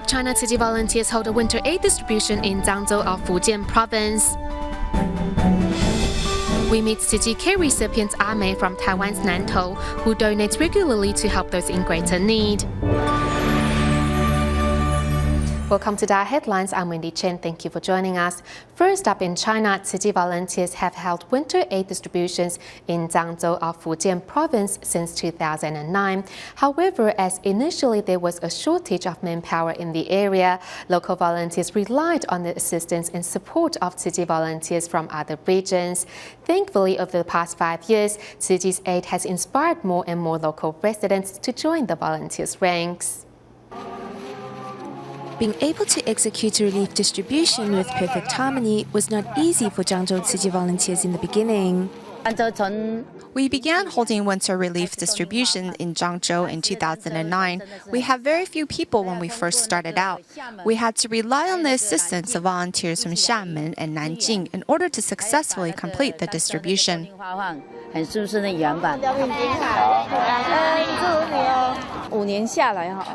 up, China Tzu Chi volunteers hold a winter aid distribution in Zhangzhou of Fujian Province. We meet Tzu Chi care recipients Ame from Taiwan's Nantou, who donates regularly to help those in greater need. Welcome to DaAi Headlines. I'm Wendy Chen. Thank you for joining us. First up in China, Tzu Chi volunteers have held winter aid distributions in Zhangzhou of Fujian Province since 2009. However, as initially there was a shortage of manpower in the area, local volunteers relied on the assistance and support of Tzu Chi volunteers from other regions. Thankfully, over the past 5 years, Tzu Chi's aid has inspired more and more local residents to join the volunteers' ranks. Being able to execute a relief distribution with perfect harmony was not easy for Zhangzhou Tzu Chi volunteers in the beginning. We began holding winter relief distribution in Zhangzhou in 2009. We had very few people when we first started out. We had to rely on the assistance of volunteers from Xiamen and Nanjing in order to successfully complete the distribution.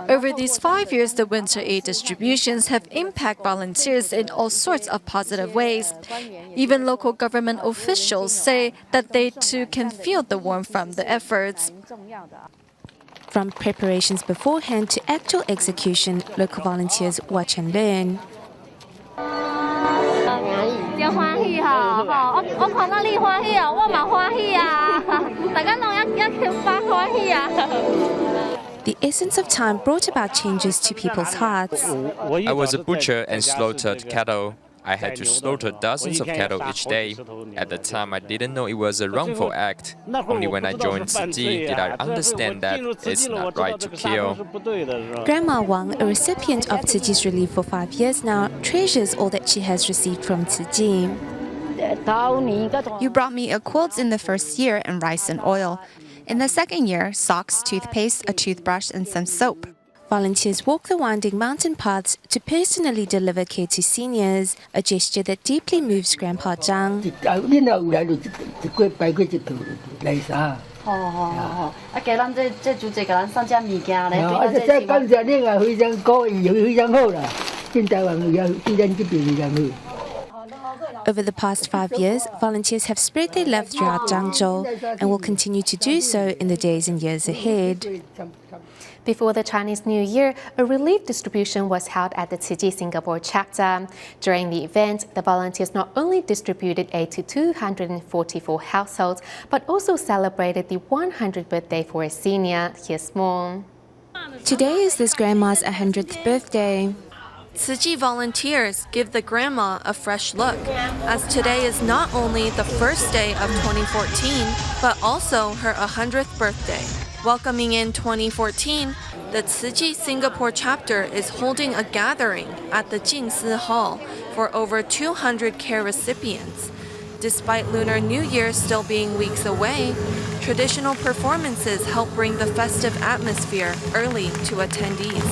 Over these 5 years, the winter aid distributions have impacted volunteers in all sorts of positive ways. Even local government officials say that they too can feel the warmth from the efforts. From preparations beforehand to actual execution, local volunteers watch and learn. The essence of time brought about changes to people's hearts. I was a butcher and slaughtered cattle. I had to slaughter dozens of cattle each day. At the time, I didn't know it was a wrongful act. Only when I joined Tzu Chi did I understand that it's not right to kill. Grandma Wang, a recipient of Tzu Chi's relief for 5 years now, treasures all that she has received from Tzu Chi. You brought me a quilt in the first year and rice and oil. In the second year, socks, toothpaste, a toothbrush, and some soap. Volunteers walk the winding mountain paths to personally deliver care to seniors, a gesture that deeply moves Grandpa Zhang. Over the past 5 years, volunteers have spread their love throughout Zhangzhou and will continue to do so in the days and years ahead. Before the Chinese New Year, a relief distribution was held at the Tzu Chi Singapore chapter. During the event, the volunteers not only distributed aid to 244 households, but also celebrated the 100th birthday for a senior. Here's more. Today is this grandma's 100th birthday. Tzu Chi volunteers give the grandma a fresh look, as today is not only the first day of 2014, but also her 100th birthday. Welcoming in 2014, the Tzu Chi Singapore chapter is holding a gathering at the Jingsi Hall for over 200 care recipients. Despite Lunar New Year still being weeks away, traditional performances help bring the festive atmosphere early to attendees.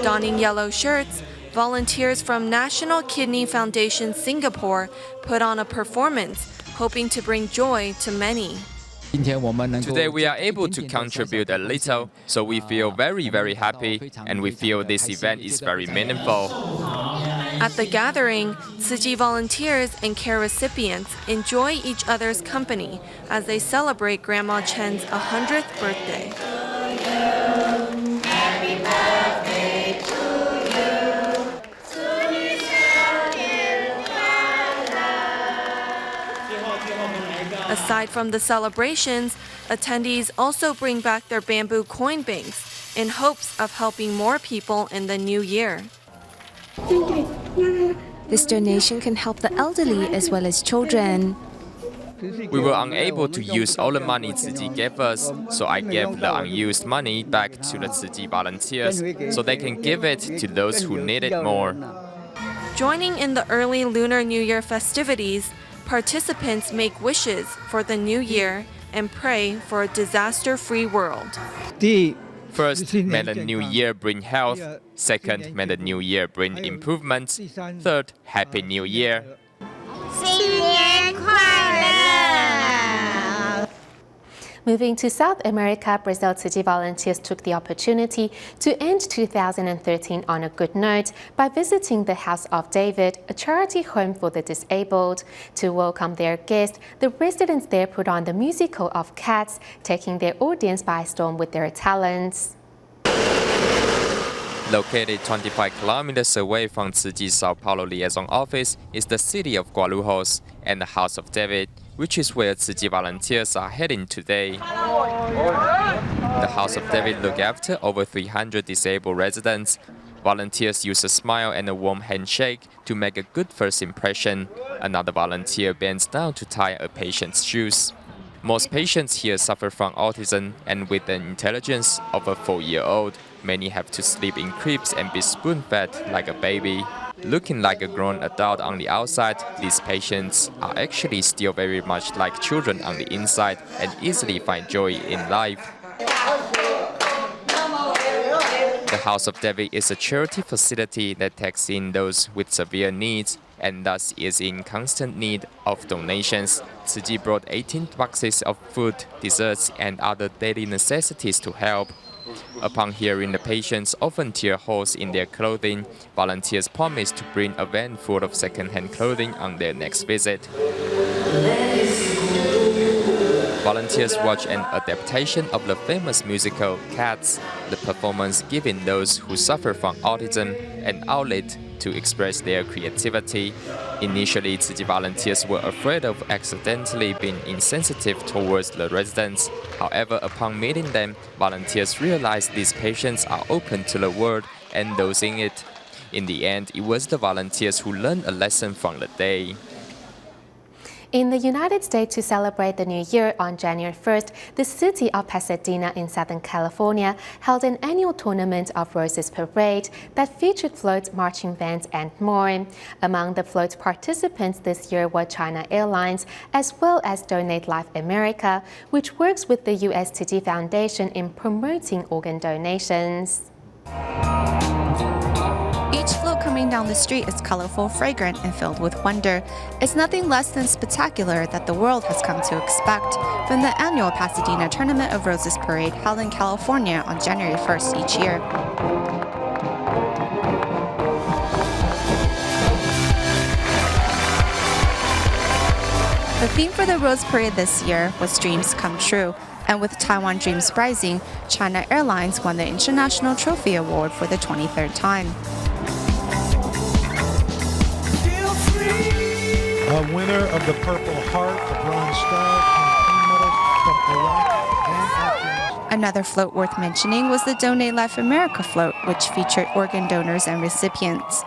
Donning yellow shirts, volunteers from National Kidney Foundation Singapore put on a performance, hoping to bring joy to many. Today we are able to contribute a little, so we feel very happy, and we feel this event is very meaningful. At the gathering, Tzu Chi volunteers and care recipients enjoy each other's company as they celebrate Grandma Chen's 100th birthday. Aside from the celebrations, attendees also bring back their bamboo coin banks in hopes of helping more people in the new year. This donation can help the elderly as well as children. We were unable to use all the money Tzu Chi gave us, so I gave the unused money back to the Tzu Chi volunteers so they can give it to those who need it more. Joining in the early Lunar New Year festivities, participants make wishes for the new year and pray for a disaster-free world. First, may the new year bring health. Second, may the new year bring improvements. Third, Happy New Year. 新年快乐！ Moving to South America, Brazil Tzu Chi volunteers took the opportunity to end 2013 on a good note by visiting the House of David, a charity home for the disabled. To welcome their guests, the residents there put on the musical of cats, taking their audience by storm with their talents. Located 25 kilometers away from Tzu Chi Sao Paulo liaison office is the city of Guarulhos and the House of David, which is where Tzu Chi volunteers are heading today. The House of David look after over 300 disabled residents. Volunteers use a smile and a warm handshake to make a good first impression. Another volunteer bends down to tie a patient's shoes. Most patients here suffer from autism, and with the intelligence of a 4-year-old, many have to sleep in cribs and be spoon-fed like a baby. Looking like a grown adult on the outside, these patients are actually still very much like children on the inside and easily find joy in life. The House of David is a charity facility that takes in those with severe needs and thus is in constant need of donations. Tzu Chi brought 18 boxes of food, desserts, and other daily necessities to help. Upon hearing the patients often tear holes in their clothing, volunteers promise to bring a van full of second-hand clothing on their next visit. Volunteers watch an adaptation of the famous musical Cats, the performance giving those who suffer from autism an outlet to express their creativity. Initially, Tzu Chi volunteers were afraid of accidentally being insensitive towards the residents. However, upon meeting them, volunteers realized these patients are open to the world and those in it. In the end, it was the volunteers who learned a lesson from the day. In the United States, to celebrate the New Year on January 1st, the city of Pasadena in Southern California held an annual tournament of Roses Parade that featured floats, marching bands, and more. Among the float participants this year were China Airlines, as well as Donate Life America, which works with the U.S. Tzu Chi Foundation in promoting organ donations. Each float coming down the street is colorful, fragrant, and filled with wonder. It's nothing less than spectacular that the world has come to expect from the annual Pasadena Tournament of Roses Parade held in California on January 1st each year. The theme for the Rose Parade this year was Dreams Come True. And with Taiwan Dreams Rising, China Airlines won the International Trophy Award for the 23rd time. A winner of the Purple Heart, the Bronze Star, campaign medals from Iraq and Afghanistan. Another float worth mentioning was the Donate Life America float, which featured organ donors and recipients.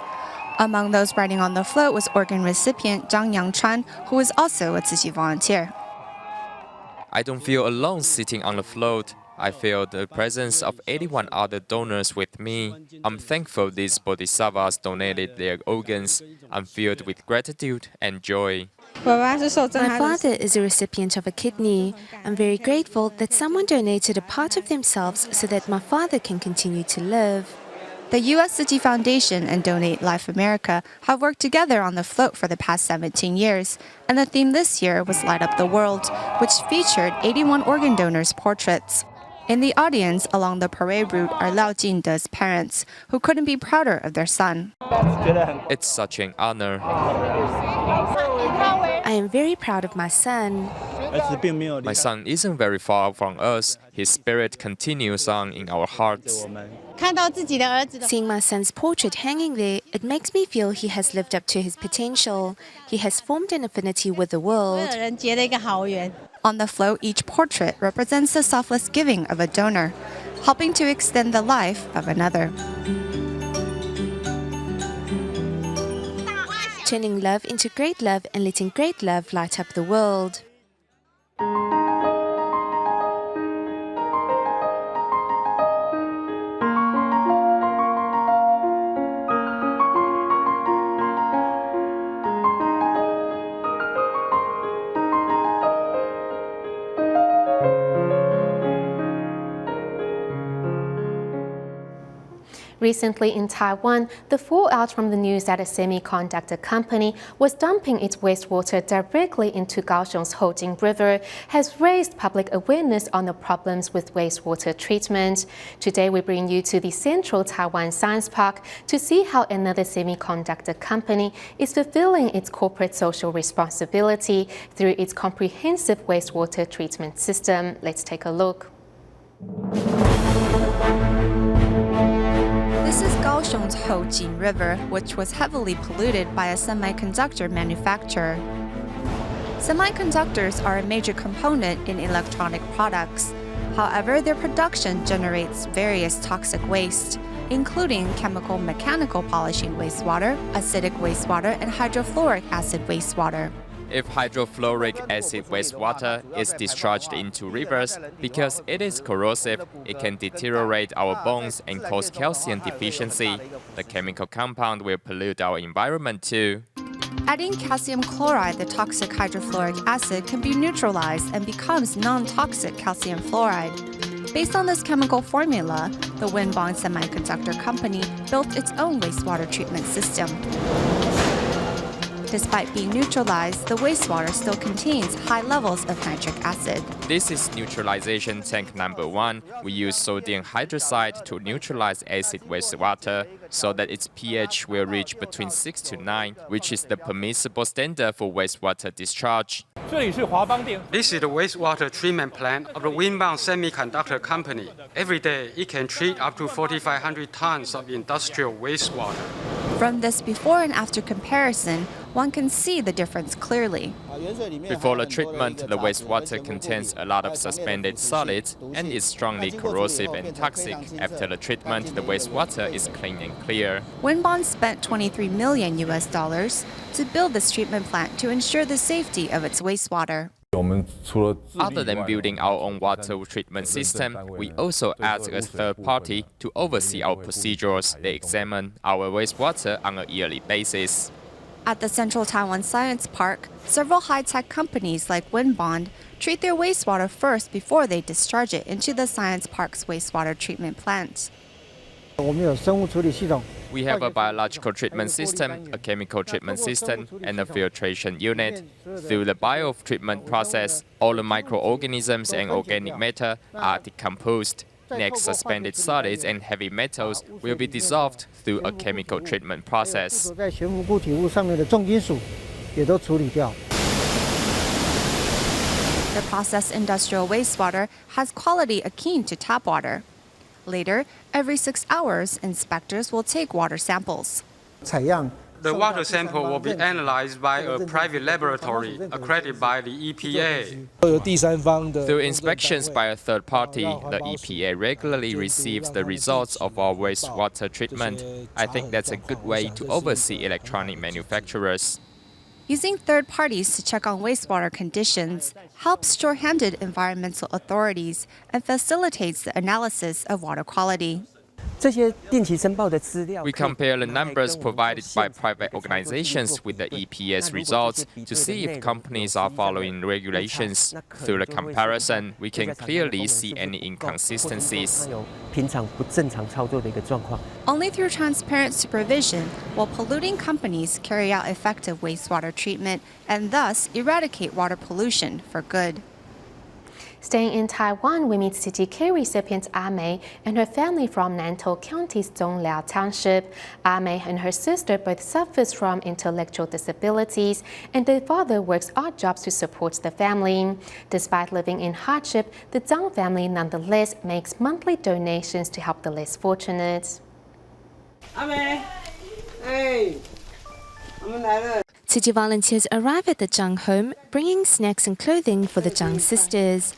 Among those riding on the float was organ recipient Zhang Yangchuan, who is also a Tzu Chi volunteer. I don't feel alone sitting on the float. I feel the presence of 81 other donors with me. I'm thankful these bodhisattvas donated their organs. I'm filled with gratitude and joy. My father is a recipient of a kidney. I'm very grateful that someone donated a part of themselves so that my father can continue to live. The U.S. Tzu Chi Foundation and Donate Life America have worked together on the float for the past 17 years, and the theme this year was Light Up the World, which featured 81 organ donors' portraits. In the audience along the parade route are Lao Jinde's parents, who couldn't be prouder of their son. It's such an honor. I am very proud of my son. My son isn't very far from us. His spirit continues on in our hearts. Seeing my son's portrait hanging there, it makes me feel he has lived up to his potential. He has formed an affinity with the world. On the float, each portrait represents the selfless giving of a donor, helping to extend the life of another. Turning love into great love and letting great love light up the world. Recently in Taiwan, the fallout from the news that a semiconductor company was dumping its wastewater directly into Kaohsiung's Houjing River has raised public awareness on the problems with wastewater treatment. Today we bring you to the Central Taiwan Science Park to see how another semiconductor company is fulfilling its corporate social responsibility through its comprehensive wastewater treatment system. Let's take a look. This is Kaohsiung's Houjing River, which was heavily polluted by a semiconductor manufacturer. Semiconductors are a major component in electronic products. However, their production generates various toxic waste, including chemical mechanical polishing wastewater, acidic wastewater, and hydrofluoric acid wastewater. If hydrofluoric acid wastewater is discharged into rivers, because it is corrosive, it can deteriorate our bones and cause calcium deficiency. The chemical compound will pollute our environment too. Adding calcium chloride, the toxic hydrofluoric acid, can be neutralized and becomes non-toxic calcium fluoride. Based on this chemical formula, the Winbond Semiconductor Company built its own wastewater treatment system. Despite being neutralized, the wastewater still contains high levels of nitric acid. This is neutralization tank number 1. We use sodium hydroxide to neutralize acid wastewater so that its pH will reach between 6 to 9, which is the permissible standard for wastewater discharge. This is the wastewater treatment plant of the Winbond Semiconductor Company. Every day, it can treat up to 4,500 tons of industrial wastewater. From this before and after comparison, one can see the difference clearly. Before the treatment, the wastewater contains a lot of suspended solids and is strongly corrosive and toxic. After the treatment, the wastewater is clean and clear. Winbond spent $23 million to build this treatment plant to ensure the safety of its wastewater. Other than building our own water treatment system, we also ask a third party to oversee our procedures. They examine our wastewater on a yearly basis. At the Central Taiwan Science Park, several high-tech companies like Winbond treat their wastewater first before they discharge it into the Science Park's wastewater treatment plant. We have a biological treatment system, a chemical treatment system, and a filtration unit. Through the bio-treatment process, all the microorganisms and organic matter are decomposed. Next, suspended solids and heavy metals will be dissolved through a chemical treatment process. The processed industrial wastewater has quality akin to tap water. Later, every 6 hours, inspectors will take water samples. The water sample will be analyzed by a private laboratory accredited by the EPA. Through inspections by a third party, the EPA regularly receives the results of our wastewater treatment. I think that's a good way to oversee electronic manufacturers. Using third parties to check on wastewater conditions helps sure-handed environmental authorities and facilitates the analysis of water quality. We compare the numbers provided by private organizations with the EPA's results to see if companies are following regulations. Through the comparison, we can clearly see any inconsistencies. Only through transparent supervision will polluting companies carry out effective wastewater treatment and thus eradicate water pollution for good. Staying in Taiwan, we meet Tzu Chi recipient Mei and her family from Nantou County's Zongliao Township. Mei and her sister both suffers from intellectual disabilities, and their father works odd jobs to support the family. Despite living in hardship, the Zhang family nonetheless makes monthly donations to help the less fortunate. Tzu Chi volunteers arrive at the Zhang home, bringing snacks and clothing for the Zhang sisters.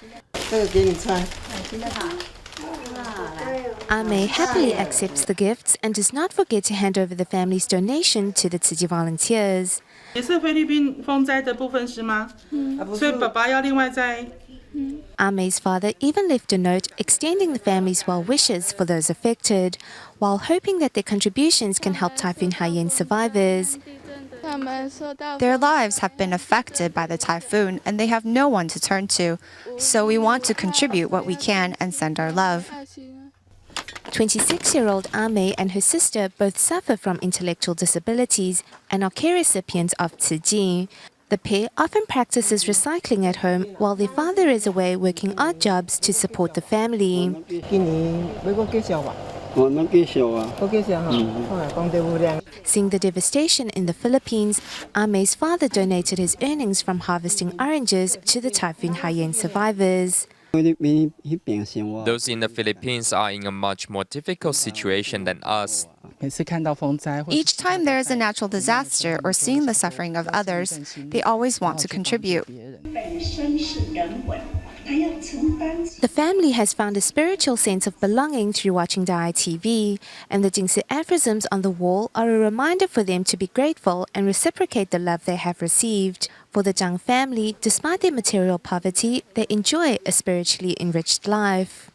Mei happily accepts the gifts and does not forget to hand over the family's donation to the Tzu Chi volunteers. Mei's father even left a note extending the family's well wishes for those affected, while hoping that their contributions can help Typhoon Haiyan survivors. Their lives have been affected by the typhoon and they have no one to turn to, so we want to contribute what we can and send our love. 26-year-old Ame and her sister both suffer from intellectual disabilities and are care recipients of Tzu Chi. The pair often practices recycling at home while their father is away working odd jobs to support the family. Seeing the devastation in the Philippines, Ame's father donated his earnings from harvesting oranges to the Typhoon Haiyan survivors. Those in the Philippines are in a much more difficult situation than us. Each time there is a natural disaster or seeing the suffering of others, they always want to contribute. The family has found a spiritual sense of belonging through watching DaAi TV, and the Jingsi aphorisms on the wall are a reminder for them to be grateful and reciprocate the love they have received. For the Zhang family, despite their material poverty, they enjoy a spiritually enriched life.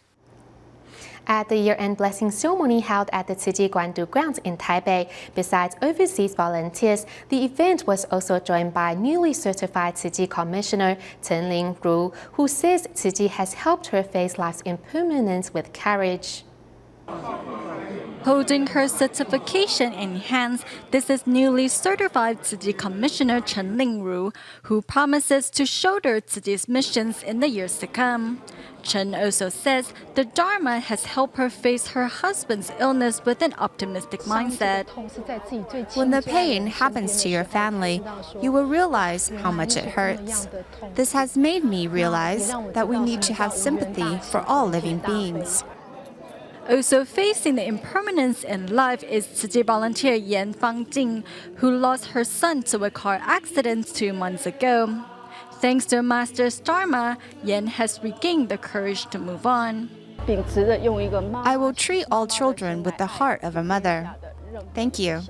At the year-end blessing ceremony held at the Tzu Chi Guandu grounds in Taipei, besides overseas volunteers, the event was also joined by newly certified Tzu Chi Commissioner Chen Ru, who says Tzu Chi has helped her face life's impermanence with courage. Holding her certification in hands, this is newly certified Tzu Chi Commissioner Chen Ru, who promises to shoulder Tzu Chi's missions in the years to come. Chen also says the Dharma has helped her face her husband's illness with an optimistic mindset. When the pain happens to your family, you will realize how much it hurts. This has made me realize that we need to have sympathy for all living beings. Also facing the impermanence in life is Tzu Chi volunteer Yan Fangjing, who lost her son to a car accident 2 months ago. Thanks to Master's Dharma, Yan has regained the courage to move on. I will treat all children with the heart of a mother. Thank you.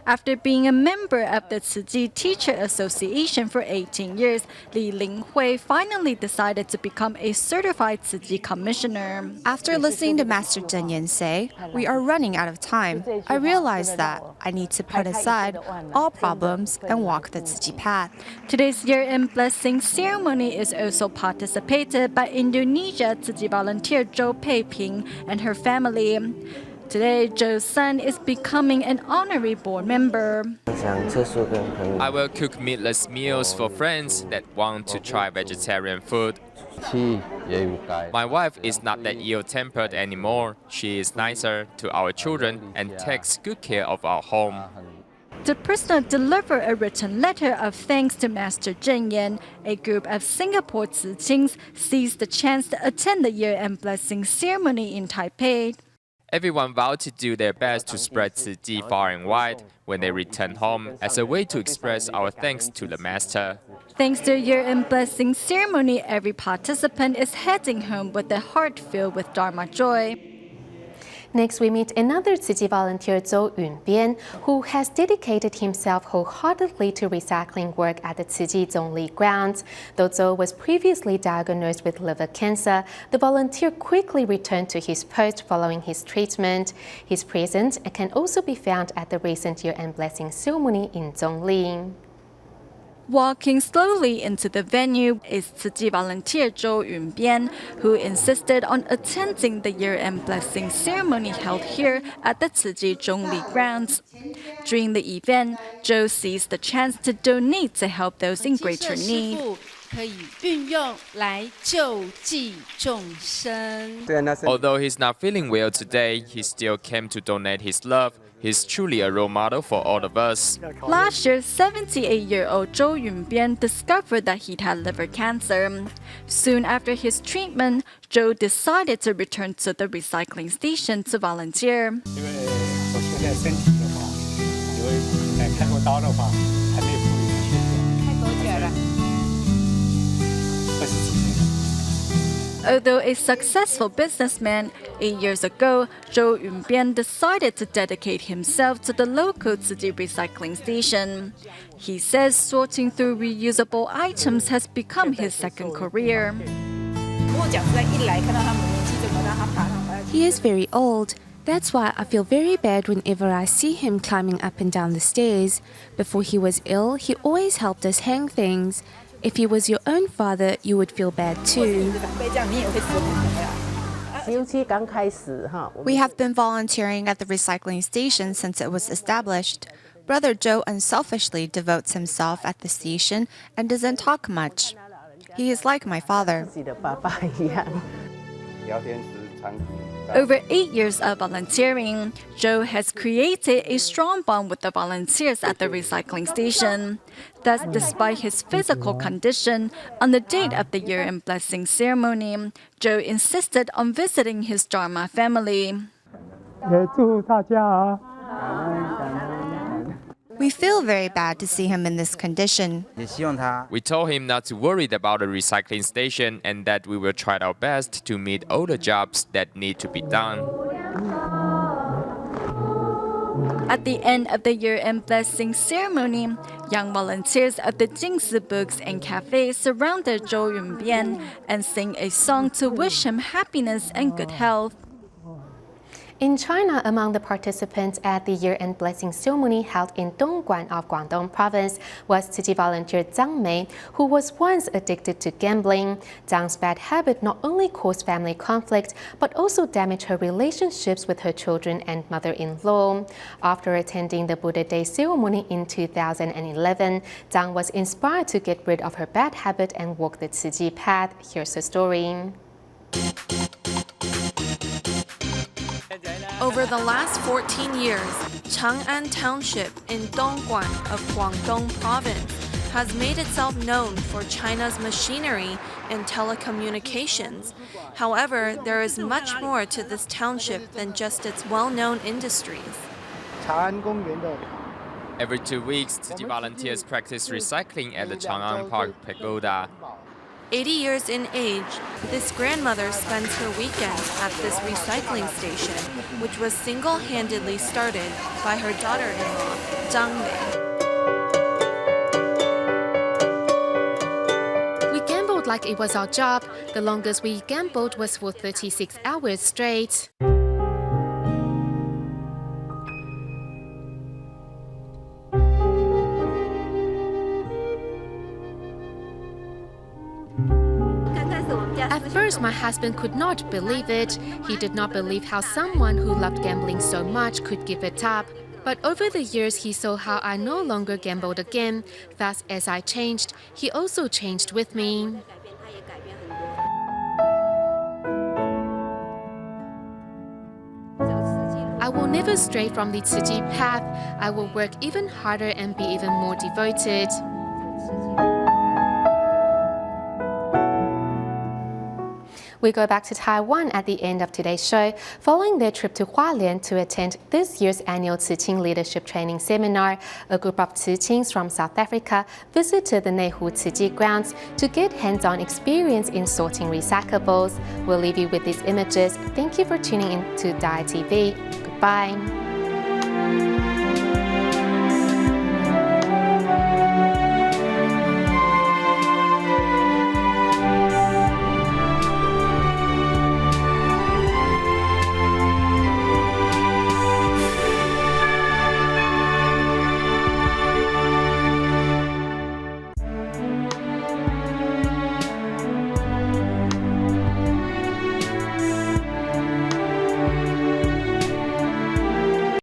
After being a member of the Tzu Chi Teacher Association for 18 years, Li Linghui finally decided to become a certified Tzu Chi commissioner. After listening to Master Zhen Yan say, we are running out of time, I realized that I need to put aside all problems and walk the Tzu Chi path. Today's year-end blessing ceremony is also participated by Indonesia Tzu Chi volunteer Zhou Peiping and her family. Today, Zhou's son is becoming an honorary board member. I will cook meatless meals for friends that want to try vegetarian food. My wife is not that ill-tempered anymore. She is nicer to our children and takes good care of our home. The prisoner delivered a written letter of thanks to Master Zhen Yan. A group of Singapore Tzu Chings seized the chance to attend the year-end blessing ceremony in Taipei. Everyone vowed to do their best to spread Tzu Chi far and wide when they return home as a way to express our thanks to the Master. Thanks to a year-end blessing ceremony, every participant is heading home with a heart filled with Dharma joy. Next, we meet another Tzu Chi volunteer, Zhou Yunbian, who has dedicated himself wholeheartedly to recycling work at the Tzu Chi Zhongli grounds. Though Zhou was previously diagnosed with liver cancer, the volunteer quickly returned to his post following his treatment. His presence can also be found at the recent year-end blessing ceremony in Zhongli. Walking slowly into the venue is Tzu Chi volunteer Zhou Yunbian, who insisted on attending the year-end blessing ceremony held here at the Tzu Chi Zhongli grounds. During the event, Zhou seized the chance to donate to help those in greater need. Although he's not feeling well today, he still came to donate his love. He's truly a role model for all of us. Last year, 78-year-old Zhou Yunbian discovered that he'd had liver cancer. Soon after his treatment, Zhou decided to return to the recycling station to volunteer. Although a successful businessman, 8 years ago, Zhou Yunbian decided to dedicate himself to the local Tzu Chi recycling station. He says sorting through reusable items has become his second career. He is very old. That's why I feel very bad whenever I see him climbing up and down the stairs. Before he was ill, he always helped us hang things. If he was your own father, you would feel bad too. We have been volunteering at the recycling station since it was established. Brother Joe unselfishly devotes himself at the station and doesn't talk much. He is like my father. Over 8 years of volunteering, Joe has created a strong bond with the volunteers at the recycling station. Thus, despite his physical condition, on the date of the year-end blessing ceremony, Joe insisted on visiting his Dharma family. We feel very bad to see him in this condition. We told him not to worry about the recycling station and that we will try our best to meet all the jobs that need to be done. At the end of the year-end blessing ceremony, young volunteers of the Jingsi Books and Cafe surrounded Zhou Yunbian and sang a song to wish him happiness and good health. In China, among the participants at the year-end blessing ceremony held in Dongguan of Guangdong Province was Tzu Chi volunteer Zhang Mei, who was once addicted to gambling. Zhang's bad habit not only caused family conflict, but also damaged her relationships with her children and mother-in-law. After attending the Buddha Day ceremony in 2011, Zhang was inspired to get rid of her bad habit and walk the Tzu Chi path. Here's her story. Over the last 14 years, Chang'an Township in Dongguan of Guangdong Province has made itself known for China's machinery and telecommunications. However, there is much more to this township than just its well-known industries. Every 2 weeks, Tzu Chi volunteers practice recycling at the Chang'an Park Pagoda. 80 years in age, this grandmother spends her weekends at this recycling station, which was single-handedly started by her daughter-in-law, Zhang Mei. We gambled like it was our job. The longest we gambled was for 36 hours straight. At first, my husband could not believe it. He did not believe how someone who loved gambling so much could give it up. But over the years, he saw how I no longer gambled again. Thus, as I changed, he also changed with me. I will never stray from the Tzu Chi path. I will work even harder and be even more devoted. We go back to Taiwan at the end of today's show, following their trip to Hualien to attend this year's annual Tzu Chi Leadership Training Seminar. A group of Tzu Chis from South Africa visited the Nehu Tzu Chi grounds to get hands-on experience in sorting recyclables. We'll leave you with these images. Thank you for tuning in to DaAi TV. Goodbye.